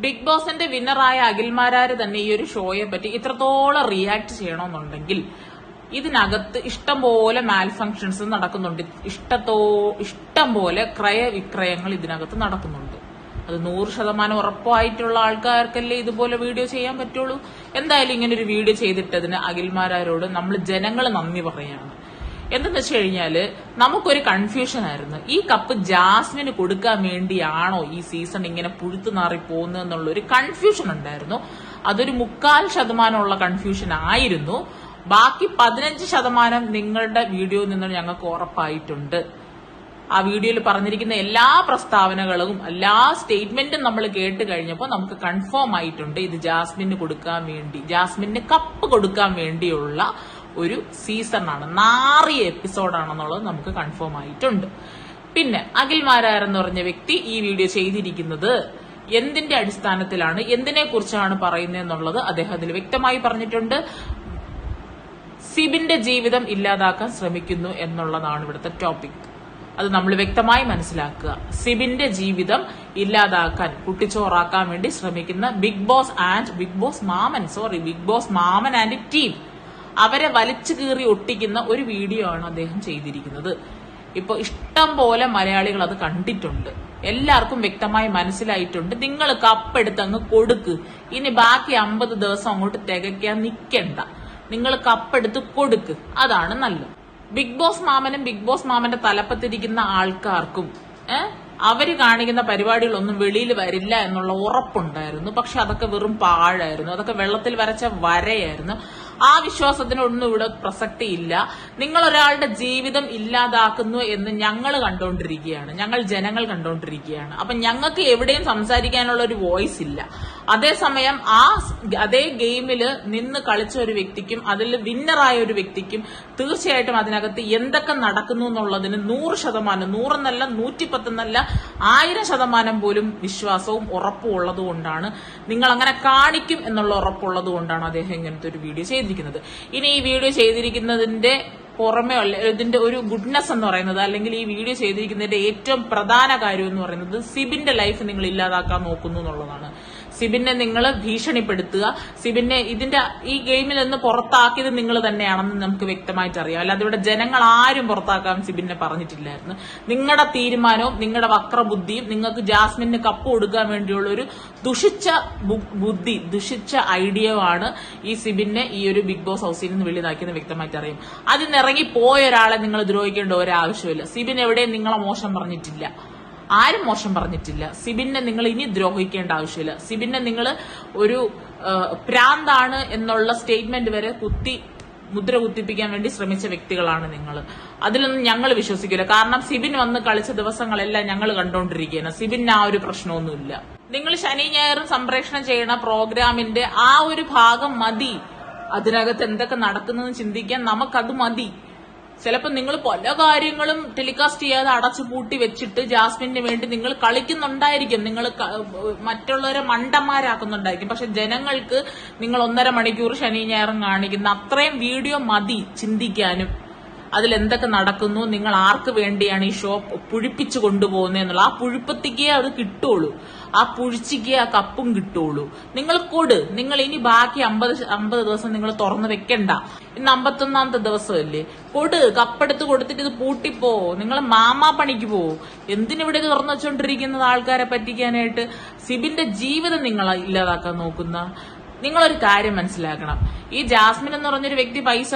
Big ബോസിന്റെ വിന്നറായ അഖിൽമാരാര് തന്നെ ഈ ഒരു ഷോയെ പറ്റി ഇത്രത്തോളം റിയാക്ട് ചെയ്യണമെന്നുണ്ടെങ്കിൽ ഇതിനകത്ത് ഇഷ്ടംപോലെ മാൽഫങ്ഷൻസ് നടക്കുന്നുണ്ട്. ഇഷ്ടംപോലെ ക്രയവിക്രയങ്ങൾ ഇതിനകത്ത് നടക്കുന്നുണ്ട്. അത് 100% ഉറപ്പായിട്ടുള്ള ആൾക്കാർക്കല്ലേ ഇതുപോലെ വീഡിയോ ചെയ്യാൻ പറ്റുള്ളൂ. എന്തായാലും ഇങ്ങനെ ഒരു വീഡിയോ ചെയ്തിട്ടതിന് അഖിൽമാരാരോട് നമ്മൾ ജനങ്ങൾ നന്ദി പറയാണ്. എന്തെന്ന് വെച്ച് കഴിഞ്ഞാല് നമുക്കൊരു കൺഫ്യൂഷൻ ആയിരുന്നു. ഈ കപ്പ് ജാസ്മിന് കൊടുക്കാൻ വേണ്ടിയാണോ ഈ സീസൺ ഇങ്ങനെ പുഴുത്തു നാറി പോകുന്നത് എന്നുള്ളൊരു കൺഫ്യൂഷൻ ഉണ്ടായിരുന്നു. അതൊരു 3/4% കൺഫ്യൂഷൻ ആയിരുന്നു. ബാക്കി 15% നിങ്ങളുടെ വീഡിയോയിൽ നിന്ന് ഞങ്ങൾക്ക് ഉറപ്പായിട്ടുണ്ട്. ആ വീഡിയോയിൽ പറഞ്ഞിരിക്കുന്ന എല്ലാ പ്രസ്താവനകളും എല്ലാ സ്റ്റേറ്റ്മെന്റും നമ്മൾ കേട്ട് കഴിഞ്ഞപ്പോൾ നമുക്ക് കൺഫേം ആയിട്ടുണ്ട് ഇത് ജാസ്മിന് കപ്പ് കൊടുക്കാൻ വേണ്ടിയുള്ള ഒരു സീസണാണ്, നാറിയ എപ്പിസോഡാണെന്നുള്ളത് നമുക്ക് കൺഫേം ആയിട്ടുണ്ട്. പിന്നെ അഖിൽമാരാരെന്ന് പറഞ്ഞ വ്യക്തി ഈ വീഡിയോ ചെയ്തിരിക്കുന്നത് എന്തിന്റെ അടിസ്ഥാനത്തിലാണ്, എന്തിനെ കുറിച്ചാണ് പറയുന്നതെന്നുള്ളത് അദ്ദേഹം അതിൽ വ്യക്തമായി പറഞ്ഞിട്ടുണ്ട്. സിബിന്റെ ജീവിതം ഇല്ലാതാക്കാൻ ശ്രമിക്കുന്നു എന്നുള്ളതാണ് ഇവിടുത്തെ ടോപ്പിക്. അത് നമ്മൾ വ്യക്തമായി മനസ്സിലാക്കുക. സിബിന്റെ ജീവിതം ഇല്ലാതാക്കാൻ, കുട്ടിച്ചോറാക്കാൻ വേണ്ടി ശ്രമിക്കുന്ന ബിഗ് ബോസ് മാമൻ ആൻഡ് ടീം അവരെ വലിച്ചു കീറി ഒട്ടിക്കുന്ന ഒരു വീഡിയോ ആണ് അദ്ദേഹം ചെയ്തിരിക്കുന്നത്. ഇപ്പൊ ഇഷ്ടം പോലെ മലയാളികൾ അത് കണ്ടിട്ടുണ്ട്. എല്ലാവർക്കും വ്യക്തമായി മനസ്സിലായിട്ടുണ്ട്. നിങ്ങൾ കപ്പെടുത്ത് അങ്ങ് കൊടുക്ക്. ഇനി ബാക്കി 50 ദിവസം അങ്ങോട്ട് തികയ്ക്കാൻ നിൽക്കണ്ട. നിങ്ങൾ കപ്പെടുത്ത് കൊടുക്ക്. അതാണ് നല്ലത്. ബിഗ് ബോസ് മാമന്റെ തലപ്പത്തിരിക്കുന്ന ആൾക്കാർക്കും അവര് കാണിക്കുന്ന പരിപാടികളൊന്നും വെളിയിൽ വരില്ല എന്നുള്ള ഉറപ്പുണ്ടായിരുന്നു. പക്ഷെ അതൊക്കെ വെറും പാഴായിരുന്നു. അതൊക്കെ വെള്ളത്തിൽ വരച്ച വരയായിരുന്നു. ആ വിശ്വാസത്തിനൊന്നും ഇവിടെ പ്രസക്തിയില്ല. നിങ്ങൾ ഒരാളുടെ ജീവിതം ഇല്ലാതാക്കുന്നു എന്ന് ഞങ്ങൾ കണ്ടുകൊണ്ടിരിക്കുകയാണ്, ജനങ്ങൾ കണ്ടുകൊണ്ടിരിക്കുകയാണ്. അപ്പൊ ഞങ്ങൾക്ക് എവിടെയും സംസാരിക്കാനുള്ള ഒരു വോയിസ് ഇല്ല. അതേസമയം അതേ ഗെയിമിൽ നിന്ന് കളിച്ച ഒരു വ്യക്തിക്കും അതിൽ വിന്നറായ ഒരു വ്യക്തിക്കും തീർച്ചയായിട്ടും അതിനകത്ത് എന്തൊക്കെ നടക്കുന്നു എന്നുള്ളതിന് 100%, 100 എന്നല്ല 110 എന്നല്ല 1000% പോലും വിശ്വാസവും ഉറപ്പും ഉള്ളത് കൊണ്ടാണ്, നിങ്ങൾ അങ്ങനെ കാണിക്കും എന്നുള്ള ഉറപ്പുള്ളത് കൊണ്ടാണ് അദ്ദേഹം ഇങ്ങനത്തെ ഒരു വീഡിയോ ചെയ്തിരിക്കുന്നത്. ഇനി ഈ വീഡിയോ ചെയ്തിരിക്കുന്നതിന്റെ പുറമെ ഇതിന്റെ ഒരു ഗുഡ്നെസ് എന്ന് പറയുന്നത്, അല്ലെങ്കിൽ ഈ വീഡിയോ ചെയ്തിരിക്കുന്നതിന്റെ ഏറ്റവും പ്രധാന കാര്യം എന്ന് പറയുന്നത് സിബിന്റെ ലൈഫ് നിങ്ങൾ ഇല്ലാതാക്കാൻ നോക്കുന്നു എന്നുള്ളതാണ്. സിബിനെ നിങ്ങൾ ഭീഷണിപ്പെടുത്തുക. സിബിനെ ഈ ഗെയിമിൽ നിന്ന് പുറത്താക്കിയത് നിങ്ങൾ തന്നെയാണെന്ന് നമുക്ക് വ്യക്തമായിട്ട് അറിയാം. അല്ലാതെ ഇവിടെ ജനങ്ങൾ ആരും പുറത്താക്കാൻ സിബിനെ പറഞ്ഞിട്ടില്ലായിരുന്നു. നിങ്ങളുടെ തീരുമാനവും നിങ്ങളുടെ വക്രബുദ്ധിയും നിങ്ങൾക്ക് ജാസ്മിന് കപ്പ് കൊടുക്കാൻ വേണ്ടിയുള്ള ഒരു ദുഷിച്ച ഐഡിയ ആണ് ഈ സിബിനെ ഈ ഒരു ബിഗ് ബോസ് ഹൗസിൽ നിന്ന് വെളിയിലാക്കിയെന്ന് വ്യക്തമായിട്ട് അറിയും. അതിനിറങ്ങി പോയ ഒരാളെ നിങ്ങൾ ദ്രോഹിക്കേണ്ട ഒരാവശ്യമില്ല. സിബിൻ എവിടെയും നിങ്ങളെ മോശം പറഞ്ഞിട്ടില്ല, ആരും മോശം പറഞ്ഞിട്ടില്ല. സിബിനെ നിങ്ങൾ ഇനി ദ്രോഹിക്കേണ്ട ആവശ്യമില്ല. സിബിനെ നിങ്ങൾ ഒരു പ്രാന്താണ് എന്നുള്ള സ്റ്റേറ്റ്മെന്റ് വരെ മുദ്ര കുത്തിപ്പിക്കാൻ വേണ്ടി ശ്രമിച്ച വ്യക്തികളാണ് നിങ്ങൾ. അതിലൊന്നും ഞങ്ങൾ വിശ്വസിക്കില്ല. കാരണം സിബിൻ വന്ന് കളിച്ച ദിവസങ്ങളെല്ലാം ഞങ്ങൾ കണ്ടോണ്ടിരിക്കുകയാണ്. സിബിന് ആ ഒരു പ്രശ്നമൊന്നുമില്ല. നിങ്ങൾ ശനി ഞായറും സംപ്രേഷണം ചെയ്യുന്ന പ്രോഗ്രാമിന്റെ ആ ഒരു ഭാഗം മതി. അതിനകത്ത് എന്തൊക്കെ നടക്കുന്നതെന്ന് ചിന്തിക്കാൻ നമുക്കത് മതി. ചിലപ്പോൾ നിങ്ങൾ പല കാര്യങ്ങളും ടെലികാസ്റ്റ് ചെയ്യാതെ അടച്ചു പൂട്ടി വെച്ചിട്ട് ജാസ്മിന് വേണ്ടി നിങ്ങൾ കളിക്കുന്നുണ്ടായിരിക്കും, നിങ്ങൾ മറ്റുള്ളവരെ മണ്ടന്മാരാക്കുന്നുണ്ടായിരിക്കും. പക്ഷെ ജനങ്ങൾക്ക് നിങ്ങൾ 1.5 മണിക്കൂർ ശനി ഞായറും കാണിക്കുന്ന അത്രയും വീഡിയോ മതി ചിന്തിക്കാനും. അതിലെന്തൊക്കെ നടക്കുന്നു, നിങ്ങൾ ആർക്ക് വേണ്ടിയാണ് ഈ ഷോ പുഴിപ്പിച്ചു കൊണ്ടുപോകുന്നത് എന്നുള്ള ആ പുഴുപ്പത്തിക്കേ അത് കിട്ടുള്ളൂ. ആ പുഴിച്ചിക്കേ ആ കപ്പും കിട്ടുള്ളൂ. നിങ്ങൾ ഇനി ബാക്കി 50 ദിവസം നിങ്ങൾ തുറന്നു വെക്കണ്ട. ഇന്ന് 51ാമത്തെ ദിവസമല്ലേ, കപ്പെടുത്ത് കൊടുത്തിട്ട് ഇത് പൂട്ടിപ്പോ. നിങ്ങൾ പണിക്ക് പോവോ. എന്തിനിവിടെ തുറന്നു വെച്ചോണ്ടിരിക്കുന്നത് ആൾക്കാരെ പറ്റിക്കാനായിട്ട്? സിബിന്റെ ജീവിതം നിങ്ങൾ ഇല്ലാതാക്കാൻ നോക്കുന്ന നിങ്ങളൊരു കാര്യം മനസ്സിലാക്കണം. ഈ ജാസ്മിൻ എന്ന് പറഞ്ഞൊരു വ്യക്തി പൈസ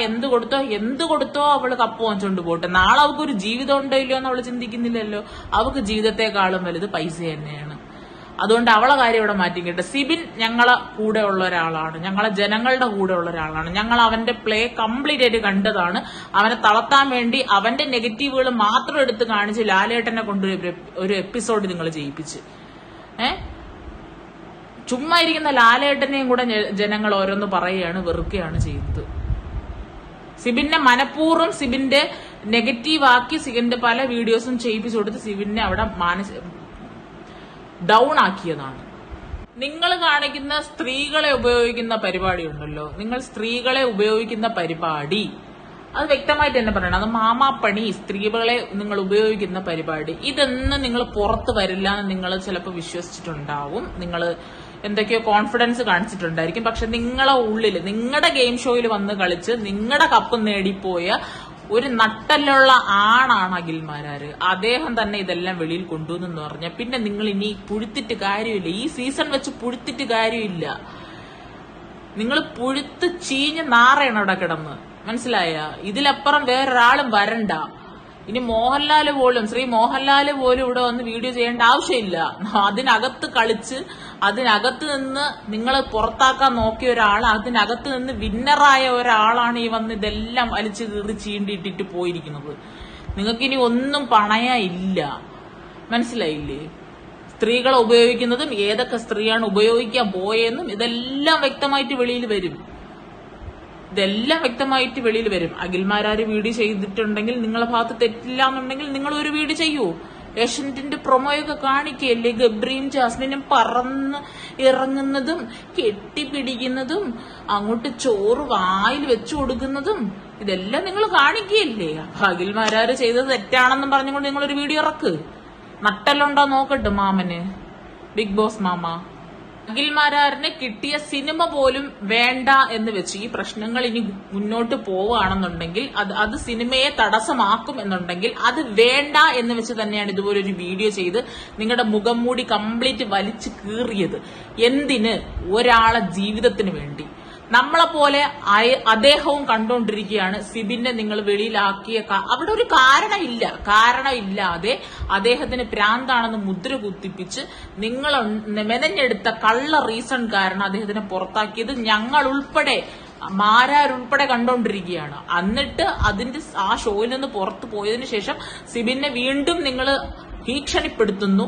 എന്ത് കൊടുത്തോ അവള് കപ്പ് വാങ്ങിച്ചോണ്ട് പോട്ടെ. നാളെ അവൾക്കൊരു ജീവിതം ഉണ്ടോ ഇല്ലയോ എന്ന് അവള് ചിന്തിക്കുന്നില്ലല്ലോ. അവൾക്ക് ജീവിതത്തെക്കാളും വലുത് പൈസ തന്നെയാണ്. അതുകൊണ്ട് അവളെ കാര്യം ഇവിടെ മാറ്റിക്കിട്ടെ. സിബിൻ ഞങ്ങളെ കൂടെ ഉള്ള ഒരാളാണ്, ഞങ്ങളെ ജനങ്ങളുടെ കൂടെ ഉള്ള ഒരാളാണ്. ഞങ്ങൾ അവന്റെ പ്ലേ കംപ്ലീറ്റ് ആയിട്ട് കണ്ടതാണ്. അവനെ തളർത്താൻ വേണ്ടി അവന്റെ നെഗറ്റീവുകൾ മാത്രം എടുത്ത് കാണിച്ച് ലാലേട്ടനെ കൊണ്ട് ഒരു എപ്പിസോഡ് നിങ്ങൾ ചെയ്യിപ്പിച്ച് ചുമ്മാ ഇരിക്കുന്ന ലാലേട്ടനെയും കൂടെ ജനങ്ങൾ ഓരോന്ന് പറയുകയാണ്, വെറുക്കുകയാണ് ചെയ്യുന്നത്. സിബിനെ മനഃപൂർവ്വം സിബിന്റെ നെഗറ്റീവാക്കി സിബിന്റെ പല വീഡിയോസും ചെയ്യിപ്പിച്ചു കൊടുത്ത് സിബിനെ അവിടെ ഡൗൺ ആക്കിയതാണ്. നിങ്ങൾ കാണിക്കുന്ന സ്ത്രീകളെ ഉപയോഗിക്കുന്ന പരിപാടി ഉണ്ടല്ലോ, നിങ്ങൾ സ്ത്രീകളെ ഉപയോഗിക്കുന്ന പരിപാടി അത് വ്യക്തമായിട്ട് തന്നെ പറയണം. അത് മാമാപ്പണി, സ്ത്രീകളെ നിങ്ങൾ ഉപയോഗിക്കുന്ന പരിപാടി, ഇതൊന്നും നിങ്ങൾ പുറത്ത് വരില്ല എന്ന് നിങ്ങൾ ചിലപ്പോൾ വിശ്വസിച്ചിട്ടുണ്ടാവും. നിങ്ങൾ എന്തൊക്കെയോ കോൺഫിഡൻസ് കാണിച്ചിട്ടുണ്ടായിരിക്കും. പക്ഷെ നിങ്ങളെ ഉള്ളിൽ, നിങ്ങളുടെ ഗെയിം ഷോയിൽ വന്ന് കളിച്ച് നിങ്ങളുടെ കപ്പ് നേടിപ്പോയ ഒരു നട്ടലുള്ള ആണാണ് അഖിൽമാരാര്. അദ്ദേഹം തന്നെ ഇതെല്ലാം വെളിയിൽ കൊണ്ടുവന്നെന്ന് പറഞ്ഞാൽ പിന്നെ നിങ്ങൾ ഇനി പുഴുത്തിട്ട് കാര്യമില്ല. ഈ സീസൺ വെച്ച് പുഴുത്തിട്ട് കാര്യമില്ല. നിങ്ങൾ പുഴുത്ത് ചീഞ്ഞ് നാറയാണ് അവിടെ കിടന്ന്, മനസ്സിലായ? ഇതിലപ്പുറം വേറൊരാളും വരണ്ട. ഇനി മോഹൻലാല് പോലും, ശ്രീ മോഹൻലാല് പോലും ഇവിടെ വന്ന് വീഡിയോ ചെയ്യേണ്ട ആവശ്യമില്ല. അതിനകത്ത് കളിച്ച് അതിനകത്ത് നിന്ന് നിങ്ങൾ പുറത്താക്കാൻ നോക്കിയ ഒരാൾ, അതിനകത്ത് നിന്ന് വിന്നറായ ഒരാളാണ് ഈ വന്ന് ഇതെല്ലാം വലിച്ചു കീറി ചീണ്ടിയിട്ടിട്ട് പോയിരിക്കുന്നത്. നിങ്ങൾക്കിനി ഒന്നും പണയില്ല, മനസ്സിലായില്ലേ? സ്ത്രീകളെ ഉപയോഗിക്കുന്നതും ഏതൊക്കെ സ്ത്രീയാണ് ഉപയോഗിക്കാൻ പോയെന്നും ഇതെല്ലാം വ്യക്തമായിട്ട് വെളിയിൽ വരും. അഖിൽമാരാര് വീഡിയോ ചെയ്തിട്ടുണ്ടെങ്കിൽ നിങ്ങളെ ഭാഗത്ത് തെറ്റില്ല എന്നുണ്ടെങ്കിൽ നിങ്ങൾ ഒരു വീഡിയോ ചെയ്യൂ. ഏഷ്യന്റിന്റെ പ്രൊമോയൊക്കെ കാണിക്കല്ലേ, ഗബ്രിയും ജാസ്മിനും പറന്ന് ഇറങ്ങുന്നതും കെട്ടിപ്പിടിക്കുന്നതും അങ്ങോട്ട് ചോറ് വായിൽ വെച്ചു കൊടുക്കുന്നതും ഇതെല്ലാം നിങ്ങൾ കാണിക്കുകയല്ലേ. അഖിൽമാരാര് ചെയ്തത് തെറ്റാണെന്നും പറഞ്ഞുകൊണ്ട് നിങ്ങളൊരു വീഡിയോ ഇറക്ക്. നട്ടലുണ്ടോ നോക്കട്ടെ മാമന്, ബിഗ് ബോസ് മാമ. അഖിൽമാരാറിന് കിട്ടിയ സിനിമ പോലും വേണ്ട എന്ന് വെച്ച് ഈ പ്രശ്നങ്ങൾ ഇനി മുന്നോട്ട് പോവുകയാണെന്നുണ്ടെങ്കിൽ അത് സിനിമയെ തടസ്സമാക്കും എന്നുണ്ടെങ്കിൽ അത് വേണ്ട എന്ന് വെച്ച് തന്നെയാണ് ഇതുപോലൊരു വീഡിയോ ചെയ്ത് നിങ്ങളുടെ മുഖം മൂടി കംപ്ലീറ്റ് വലിച്ചു കീറിയത്. എന്തിന്? ഒരാളെ ജീവിതത്തിന് വേണ്ടി. നമ്മളെ പോലെ അദ്ദേഹവും കണ്ടുകൊണ്ടിരിക്കുകയാണ്. സിബിനെ നിങ്ങൾ വെളിയിലാക്കിയ അവിടെ ഒരു കാരണമില്ലാതെ അദ്ദേഹത്തിന് പ്രാന്താണെന്ന് മുദ്ര കുത്തിപ്പിച്ച് നിങ്ങൾ മെനഞ്ഞെടുത്ത കള്ള റീസൺ കാരണം അദ്ദേഹത്തിനെ പുറത്താക്കിയത് ഞങ്ങൾ ഉൾപ്പെടെ, മാരാരുൾപ്പെടെ കണ്ടോണ്ടിരിക്കുകയാണ്. എന്നിട്ട് അതിന്റെ ആ ഷോയിൽ നിന്ന് പുറത്തു പോയതിനു ശേഷം സിബിനെ വീണ്ടും നിങ്ങൾ ഭീഷണിപ്പെടുത്തുന്നു.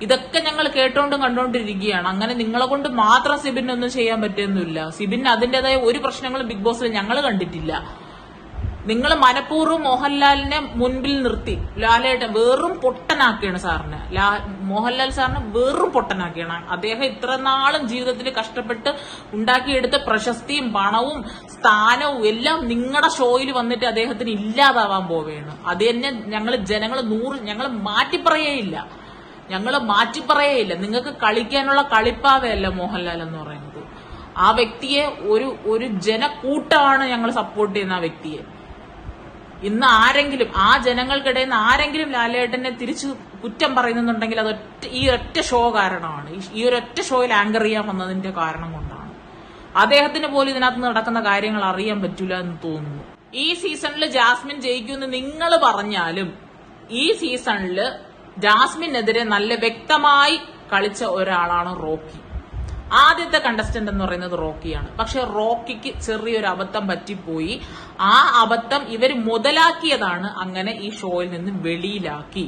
ഇതൊക്കെ ഞങ്ങൾ കേട്ടോണ്ടും കണ്ടോണ്ടിരിക്കുകയാണ്. അങ്ങനെ നിങ്ങളെ കൊണ്ട് മാത്രം സിബിനൊന്നും ചെയ്യാൻ പറ്റുന്നില്ല. സിബിന് അതിന്റേതായ ഒരു പ്രശ്നങ്ങളും ബിഗ് ബോസിൽ ഞങ്ങൾ കണ്ടിട്ടില്ല. നിങ്ങൾ മനഃപൂർവ്വം മോഹൻലാലിനെ മുൻപിൽ നിർത്തി ലാലേട്ടൻ വെറും പൊട്ടനാക്കിയാണ് സാറിനെ. മോഹൻലാൽ സാറിനെ വെറും പൊട്ടനാക്കിയാണ്. അദ്ദേഹം ഇത്ര നാളും ജീവിതത്തിൽ കഷ്ടപ്പെട്ട് ഉണ്ടാക്കിയെടുത്ത പ്രശസ്തിയും പണവും സ്ഥാനവും എല്ലാം നിങ്ങളുടെ ഷോയിൽ വന്നിട്ട് അദ്ദേഹത്തിന് ഇല്ലാതാവാൻ പോവുകയാണ്. അത് തന്നെ ഞങ്ങൾ മാറ്റിപ്പറയേയില്ല. നിങ്ങൾക്ക് കളിക്കാനുള്ള കളിപ്പാവയല്ല മോഹൻലാൽ എന്ന് പറയുന്നത്. ആ വ്യക്തിയെ ഒരു ജനക്കൂട്ടമാണ് ഞങ്ങൾ സപ്പോർട്ട് ചെയ്യുന്ന ആ വ്യക്തിയെ. ഇന്ന് ആരെങ്കിലും, ആ ജനങ്ങൾക്കിടയിൽ നിന്ന് ആരെങ്കിലും ലാലേട്ടനെ തിരിച്ചു കുറ്റം പറയുന്നുണ്ടെങ്കിൽ അത് ഈ ഒറ്റ ഷോ കാരണമാണ്. ഈ ഒരൊറ്റ ഷോയിൽ ആങ്കർ ചെയ്യാൻ വന്നതിന്റെ കാരണം കൊണ്ടാണ്. അദ്ദേഹത്തിന് പോലും ഇതിനകത്ത് നടക്കുന്ന കാര്യങ്ങൾ അറിയാൻ പറ്റൂല എന്ന് തോന്നുന്നു. ഈ സീസണിൽ ജാസ്മിൻ ജയിക്കുമെന്ന് നിങ്ങൾ പറഞ്ഞാലും ഈ സീസണിൽ ജാസ്മിനെതിരെ നല്ല വ്യക്തമായി കളിച്ച ഒരാളാണ് റോക്കി. ആദ്യത്തെ കണ്ടസ്റ്റന്റ് എന്ന് പറയുന്നത് റോക്കിയാണ്. പക്ഷെ റോക്കിക്ക് ചെറിയൊരു അബദ്ധം പറ്റിപ്പോയി. ആ അബദ്ധം ഇവർ മുതലാക്കിയതാണ്, അങ്ങനെ ഈ ഷോയിൽ നിന്ന് വെളിയിലാക്കി.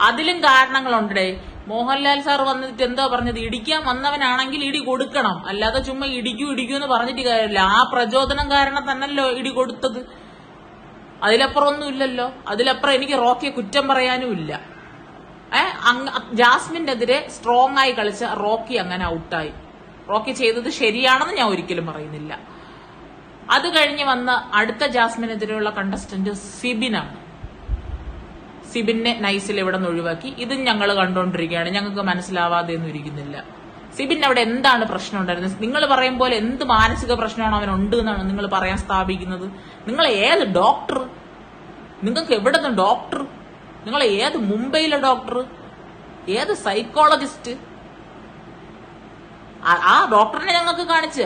അതിലും കാരണങ്ങളുണ്ടേ. മോഹൻലാൽ സാർ വന്നിട്ട് എന്താ പറഞ്ഞത്? ഇടിക്കാൻ വന്നവനാണെങ്കിൽ ഇടി കൊടുക്കണം, അല്ലാതെ ചുമ്മാ ഇടിക്കൂ എന്ന് പറഞ്ഞിട്ട് കാര്യമില്ല. ആ പ്രചോദനം കാരണം തന്നല്ലോ ഇടി കൊടുത്തത്. അതിലപ്പുറം ഒന്നും ഇല്ലല്ലോ. അതിലപ്പുറം എനിക്ക് റോക്കിയെ കുറ്റം പറയാനും ഇല്ല. ജാസ്മിനെതിരെ സ്ട്രോങ് ആയി കളിച്ച റോക്കി അങ്ങനെ ഔട്ടായി. റോക്കി ചെയ്തത് ശരിയാണെന്ന് ഞാൻ ഒരിക്കലും പറയുന്നില്ല. അത് കഴിഞ്ഞ് വന്ന അടുത്ത ജാസ്മിനെതിരെയുള്ള കണ്ടസ്റ്റന്റ് സിബിനാണ്. സിബിനെ നൈസിൽ ഇവിടെ നിന്ന് ഒഴിവാക്കി. ഇതും ഞങ്ങൾ കണ്ടുകൊണ്ടിരിക്കുകയാണ്. ഞങ്ങൾക്ക് മനസ്സിലാവാതെ ഒന്നും ഇരിക്കുന്നില്ല. സിബിൻ അവിടെ എന്താണ് പ്രശ്നം ഉണ്ടായിരുന്നത്? നിങ്ങൾ പറയും പോലെ എന്ത് മാനസിക പ്രശ്നമാണ് അവനുണ്ട് എന്നാണ് നിങ്ങൾ പറയാൻ സ്ഥാപിക്കുന്നത്? നിങ്ങൾ ഏത് ഡോക്ടർ? നിങ്ങൾക്ക് എവിടെ നിന്ന് ഡോക്ടർ? നിങ്ങൾ ഏത് മുംബൈയിലെ ഡോക്ടർ? ഏത് സൈക്കോളജിസ്റ്റ്? ആ ഡോക്ടറിനെ ഞങ്ങൾക്ക് കാണിച്ച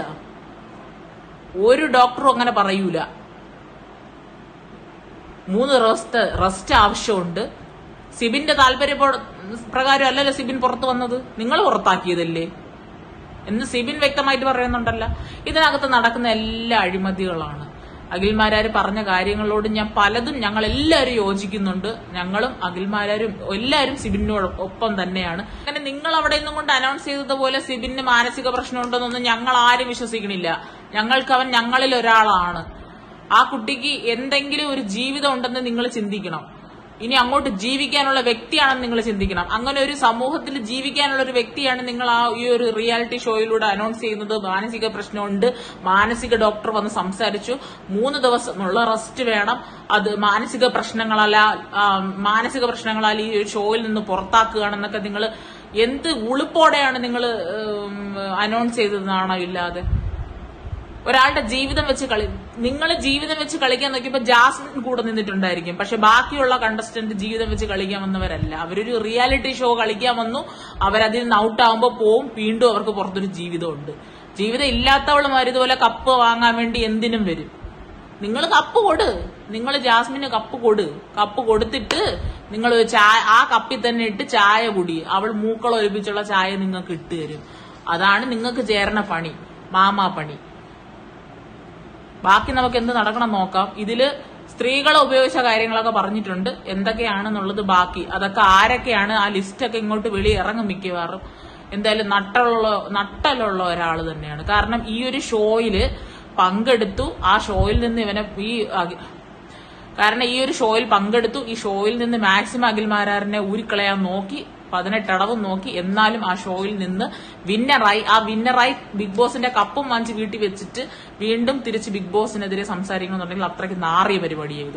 ഒരു ഡോക്ടറും അങ്ങനെ പറയൂല. 3 ദിവസത്തെ റെസ്റ്റ് ആവശ്യമുണ്ട്. സിബിന്റെ താല്പര്യപ്രകാരം അല്ലല്ലോ സിബിൻ പുറത്തു വന്നത്. നിങ്ങൾ പുറത്താക്കിയതല്ലേ എന്ന് സിബിൻ വ്യക്തമായിട്ട് പറയുന്നുണ്ടല്ലോ. ഇതിനകത്ത് നടക്കുന്ന എല്ലാ അഴിമതികളാണ്. അഖിൽമാരാര് പറഞ്ഞ കാര്യങ്ങളോട് ഞങ്ങൾ എല്ലാവരും യോജിക്കുന്നുണ്ട്. ഞങ്ങളും അഖിൽമാരാരും എല്ലാവരും സിബിനോടൊപ്പം തന്നെയാണ്. അങ്ങനെ നിങ്ങൾ അവിടെ നിന്നും കൊണ്ട് അനൗൺസ് ചെയ്തതുപോലെ സിബിന് മാനസിക പ്രശ്നമുണ്ടെന്നൊന്നും ഞങ്ങൾ ആരും വിശ്വസിക്കണില്ല. അവൻ ഞങ്ങളിൽ ഒരാളാണ്. ആ കുട്ടിക്ക് എന്തെങ്കിലും ഒരു ജീവിതം ഉണ്ടെന്ന് നിങ്ങൾ ചിന്തിക്കണം. ഇനി അങ്ങോട്ട് ജീവിക്കാനുള്ള വ്യക്തിയാണെന്ന് നിങ്ങൾ ചിന്തിക്കണം. അങ്ങനെ ഒരു സമൂഹത്തിൽ ജീവിക്കാനുള്ള ഒരു വ്യക്തിയാണ് നിങ്ങൾ ഈ ഒരു റിയാലിറ്റി ഷോയിലൂടെ അനൗൺസ് ചെയ്യുന്നത്. മാനസിക പ്രശ്നമുണ്ട്, മാനസിക ഡോക്ടർ വന്ന് സംസാരിച്ചു, 3 ദിവസമുള്ള റെസ്റ്റ് വേണം, അത് മാനസിക പ്രശ്നങ്ങളാൽ ഈ ഒരു ഷോയിൽ നിന്ന് പുറത്താക്കുകയാണെന്നൊക്കെ നിങ്ങൾ എന്ത് ഉളുപ്പോടെയാണ് നിങ്ങൾ അനൗൺസ് ചെയ്തതെന്നാണോ ഇല്ലാതെ. ഒരാളുടെ ജീവിതം വെച്ച് നിങ്ങൾ ജീവിതം വെച്ച് കളിക്കാൻ നോക്കിയപ്പോ ജാസ്മിൻ കൂടെ നിന്നിട്ടുണ്ടായിരിക്കും, പക്ഷെ ബാക്കിയുള്ള കണ്ടസ്റ്റന്റ് ജീവിതം വെച്ച് കളിക്കാൻ വന്നവരല്ല. അവരൊരു റിയാലിറ്റി ഷോ കളിക്കാൻ വന്നു, അവരതിൽ നിന്ന് ഔട്ടാകുമ്പോ പോവും, വീണ്ടും അവർക്ക് പുറത്തൊരു ജീവിതമുണ്ട്. ജീവിതം ഇല്ലാത്തവളുമാർ ഇതുപോലെ കപ്പ് വാങ്ങാൻ വേണ്ടി എന്തിനും വരും. നിങ്ങൾ കപ്പ് കൊടു, നിങ്ങൾ ജാസ്മിന് കപ്പ് കൊടുത്തിട്ട് നിങ്ങൾ ആ കപ്പിൽ തന്നെ ഇട്ട് ചായ കുടി, അവൾ മൂക്കളൊലിപ്പിച്ചുള്ള ചായ നിങ്ങൾക്ക് ഇട്ട് തരും. അതാണ് നിങ്ങൾക്ക് ചേർന്ന പണി, മാമാ പണി. ബാക്കി നമുക്ക് എന്ത് നടക്കണം നോക്കാം. ഇതില് സ്ത്രീകളെ ഉപയോഗിച്ച കാര്യങ്ങളൊക്കെ പറഞ്ഞിട്ടുണ്ട്, എന്തൊക്കെയാണെന്നുള്ളത് ബാക്കി അതൊക്കെ ആരൊക്കെയാണ് ആ ലിസ്റ്റൊക്കെ ഇങ്ങോട്ട് വെളിയിറങ്ങും മിക്കവാറും. എന്തായാലും നട്ടലുള്ള ഒരാൾ തന്നെയാണ്. കാരണം ഈ ഒരു ഷോയില് പങ്കെടുത്തു, ആ ഷോയിൽ നിന്ന് ഈ ഒരു ഷോയിൽ പങ്കെടുത്തു, ഈ ഷോയിൽ നിന്ന് മാക്സിമം അഖിൽമാരാറിനെ ഊരിക്കളയാൻ നോക്കി, 18 അടവും നോക്കി, എന്നാലും ആ ഷോയിൽ നിന്ന് വിന്നറായി ബിഗ് ബോസിന്റെ കപ്പും വാങ്ങിച്ച് വീട്ടിൽ വെച്ചിട്ട് വീണ്ടും തിരിച്ച് ബിഗ് ബോസിനെതിരെ സംസാരിക്കണമെന്നുണ്ടെങ്കിൽ അത്രയ്ക്ക് നാറിയ പരിപാടി ചെയ്തു.